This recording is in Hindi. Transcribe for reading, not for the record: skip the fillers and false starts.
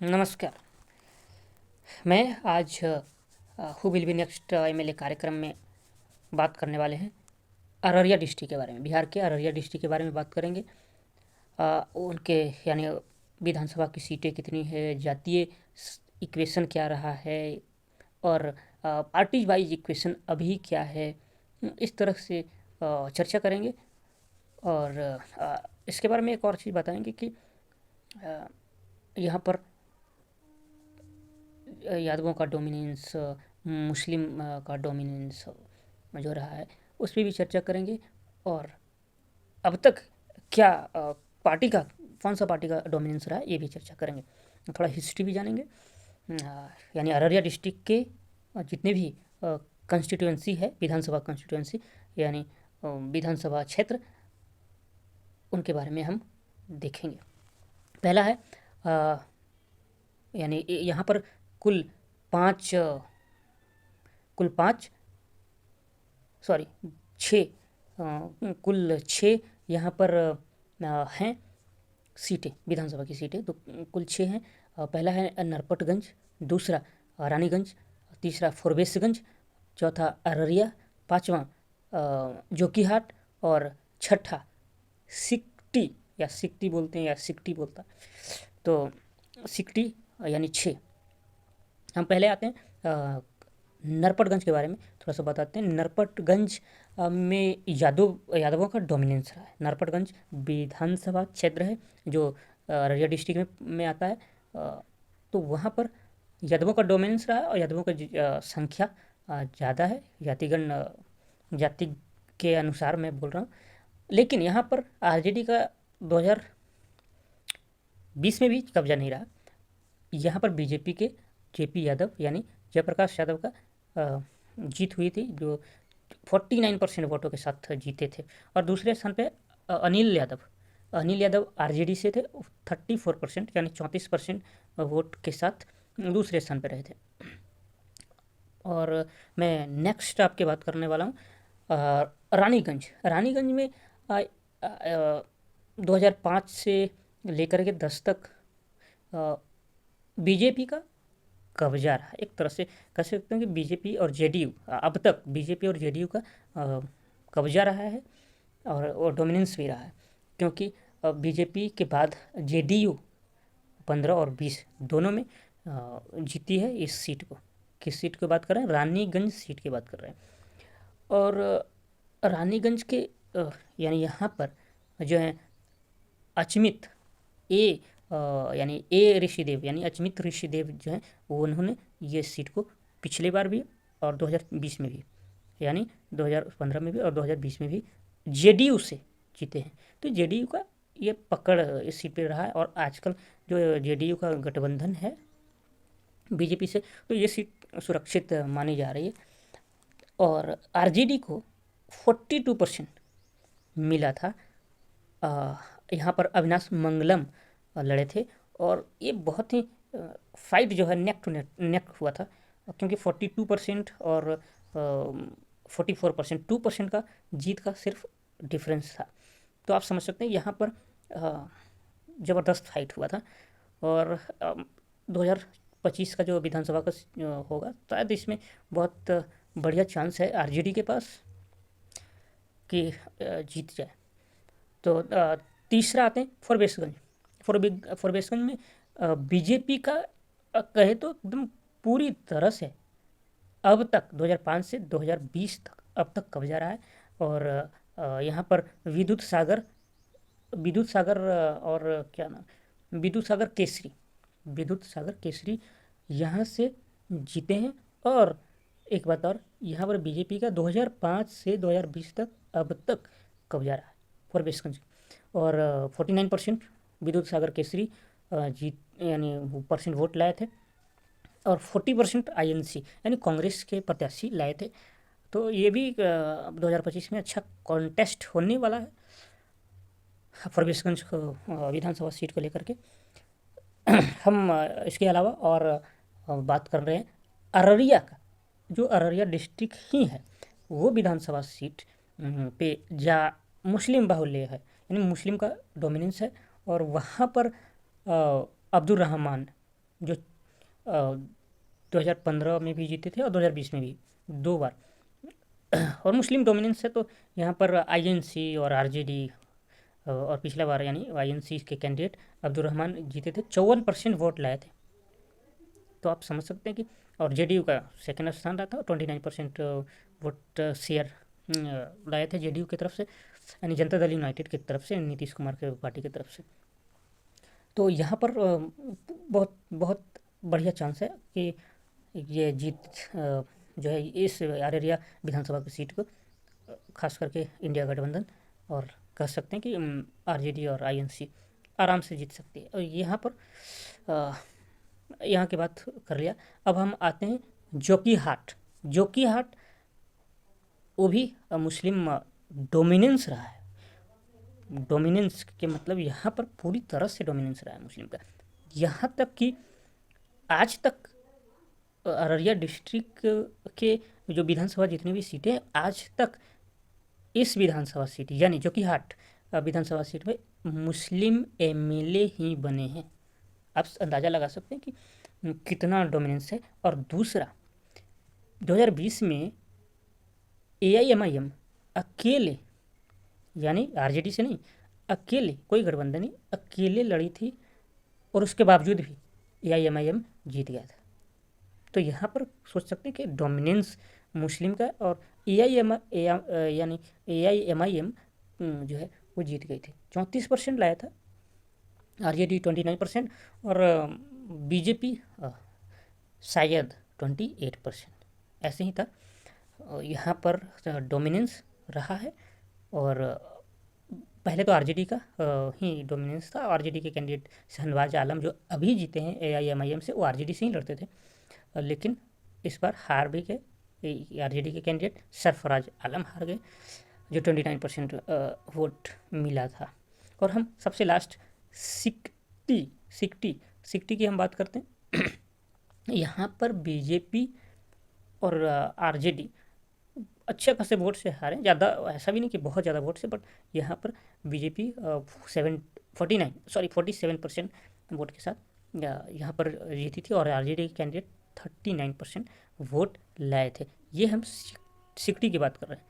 नमस्कार। मैं आज who will be next MLA कार्यक्रम में बात करने वाले हैं अररिया डिस्ट्रिक्ट के बारे में। बिहार के अररिया डिस्ट्रिक्ट के बारे में बात करेंगे। उनके यानी विधानसभा की सीटें कितनी है, जातीय इक्वेशन क्या रहा है और पार्टी वाइज इक्वेशन अभी क्या है, इस तरह से चर्चा करेंगे। और इसके बारे में एक और चीज़ बताएंगे कि यहाँ पर यादवों का डोमिनेंस, मुस्लिम का डोमिनेंस जो रहा है उस पर भी चर्चा करेंगे। और अब तक क्या पार्टी का कौन सा पार्टी का डोमिनेंस रहा है ये भी चर्चा करेंगे। थोड़ा हिस्ट्री भी जानेंगे। यानी अररिया डिस्ट्रिक्ट के जितने भी कंस्टिट्यूएंसी है, विधानसभा कंस्टिट्यूएंसी यानी विधानसभा क्षेत्र, उनके बारे में हम देखेंगे। पहला है यानी यहाँ पर कुल पाँच कुल पाँच सॉरी छः कुल छः यहाँ पर हैं सीटें, विधानसभा की सीटें। तो कुल छः हैं। पहला है नरपतगंज, दूसरा रानीगंज, तीसरा फॉरबिसगंज, चौथा अररिया, पाँचवा जोकीहाट और छठा सिकटी या सिकटी बोलते हैं या सिकटी बोलता है, तो सिकटी यानी छः। हम पहले आते हैं नरपतगंज के बारे में थोड़ा सा बताते हैं। नरपतगंज में यादवों का डोमिनेंस रहा है। नरपतगंज विधानसभा क्षेत्र है जो अररिया डिस्ट्रिक्ट में आता है। तो वहाँ पर यादवों का डोमिनेंस रहा है और यादवों का संख्या ज़्यादा है। जाति के अनुसार मैं बोल रहा हूँ। लेकिन यहाँ पर आरजेडी का 2020 में भी कब्जा नहीं रहा। यहाँ पर बीजेपी के जेपी यादव यानी जयप्रकाश यादव का जीत हुई थी, जो 49% वोटों के साथ जीते थे। और दूसरे स्थान पे अनिल यादव आरजेडी से थे, 34% यानी 34% वोट के साथ दूसरे स्थान पर रहे थे। और मैं नेक्स्ट आपके बात करने वाला हूँ रानीगंज में 2005 से लेकर के 10 तक बीजेपी का कब्जा रहा। एक तरह से कह सकते हैं कि बीजेपी और जेडीयू, अब तक बीजेपी और जेडीयू का कब्जा रहा है और डोमिनेंस भी रहा है, क्योंकि बीजेपी के बाद जेडीयू 15 और 20 दोनों में जीती है इस सीट को। किस सीट की बात कर रहे हैं? रानीगंज सीट की बात कर रहे हैं। और रानीगंज के यानी यहाँ पर जो है अचमित यानी ए ऋषिदेव यानी अचमित ऋषिदेव जो है वो उन्होंने ये सीट को पिछले बार भी और 2020 में भी, यानी 2015 में भी और 2020 में भी जेडीयू से जीते हैं। तो जेडीयू का ये पकड़ इस सीट पे रहा है। और आजकल जो जेडीयू का गठबंधन है बीजेपी से, तो ये सीट सुरक्षित मानी जा रही है। और आरजेडी को 42% मिला था। यहाँ पर अविनाश मंगलम लड़े थे और ये बहुत ही फाइट जो है नेक टू नेक हुआ था, क्योंकि 42% और 44%, 2% का जीत का सिर्फ डिफरेंस था। तो आप समझ सकते हैं यहाँ पर ज़बरदस्त फाइट हुआ था। और 2025 का जो विधानसभा का होगा, शायद इसमें बहुत बढ़िया चांस है आरजेडी के पास कि जीत जाए। तो तीसरा आते हैं फॉरबिसगंज में बीजेपी का कहे तो एकदम पूरी तरह से अब तक 2005 से 2020 तक अब तक कब्जा रहा है। और यहाँ पर विद्युत सागर और क्या नाम, विद्युत सागर केसरी यहाँ से जीते हैं। और एक बात और, यहाँ पर बीजेपी का 2005 से 2020 तक अब तक कब्जा रहा है फॉरबिसगंज। और 49% विद्युत सागर केसरी जीत यानी परसेंट वोट लाए थे और 40% आईएनसी यानी कांग्रेस के प्रत्याशी लाए थे। तो ये भी 2025 में अच्छा कॉन्टेस्ट होने वाला है फॉरबिसगंज को विधानसभा सीट को लेकर के। हम इसके अलावा और बात कर रहे हैं अररिया का, जो अररिया डिस्ट्रिक्ट ही है वो विधानसभा सीट पे मुस्लिम बाहुल्य है, यानी मुस्लिम का डोमिनेंस है। और वहाँ पर अब्दुल रहमान जो 2015 में भी जीते थे और 2020 में भी 2 बार। और मुस्लिम डोमिनेंस है तो यहाँ पर आईएनसी और आरजेडी और पिछला बार यानी आईएनसी के कैंडिडेट अब्दुल रहमान जीते थे, 54% वोट लाए थे। तो आप समझ सकते हैं कि और जेडीयू का सेकंड स्थान रहा था, 29% वोट शेयर लाए थे जेडीयू की तरफ से, यानी जनता दल यूनाइटेड की तरफ से, नीतीश कुमार के पार्टी की तरफ से। तो यहाँ पर बहुत बहुत बढ़िया चांस है कि ये जीत जो है इस अररिया विधानसभा की सीट को खास करके इंडिया गठबंधन और कह सकते हैं कि आरजेडी और आईएनसी आराम से जीत सकती है। और यहाँ पर अ, यहाँ की बात कर लिया। अब हम आते हैं जोकीहाट। जोकीहाट वो भी मुस्लिम डोमिनेंस रहा है। डोमिनेंस के मतलब यहाँ पर पूरी तरह से डोमिनेंस रहा है मुस्लिम का, यहाँ तक कि आज तक अररिया डिस्ट्रिक्ट के जो विधानसभा जितनी भी सीटें हैं, आज तक इस विधानसभा सीट यानी जोकीहाट विधानसभा सीट में मुस्लिम एमएलए ही बने हैं। आप अंदाज़ा लगा सकते हैं कि कितना डोमिनेंस है। और दूसरा 2020 में एआईएमआईएम अकेले, यानी आरजेडी से नहीं, अकेले, कोई गठबंधन नहीं, अकेले लड़ी थी और उसके बावजूद भी एआईएमआईएम जीत गया था। तो यहाँ पर सोच सकते हैं कि डोमिनेंस मुस्लिम का, और यानी एआईएमआईएम जो है वो जीत गई थी, 34% लाया था, आरजेडी 29% और बीजेपी शायद 28%, ऐसे ही था। यहाँ पर डोमिनेंस रहा है। और पहले तो आरजेडी का ही डोमिनेंस था। आरजेडी के कैंडिडेट शहनवाज आलम जो अभी जीते हैं एआईएमआईएम से, वो आरजेडी से ही लड़ते थे, लेकिन इस बार हार भी गए। आरजेडी के कैंडिडेट सरफराज आलम हार गए, जो 29% वोट मिला था। और हम सबसे लास्ट सिकटी सिकटी सिकटी की हम बात करते हैं। यहाँ पर बीजेपी और आरजेडी अच्छे खासे वोट से हारे, ज़्यादा ऐसा भी नहीं कि बहुत ज़्यादा वोट से, बट यहाँ पर बीजेपी 47% वोट के साथ यहाँ पर जीती थी, और आरजेडी के कैंडिडेट 39% वोट लाए थे। ये हम सिकटी की बात कर रहे हैं।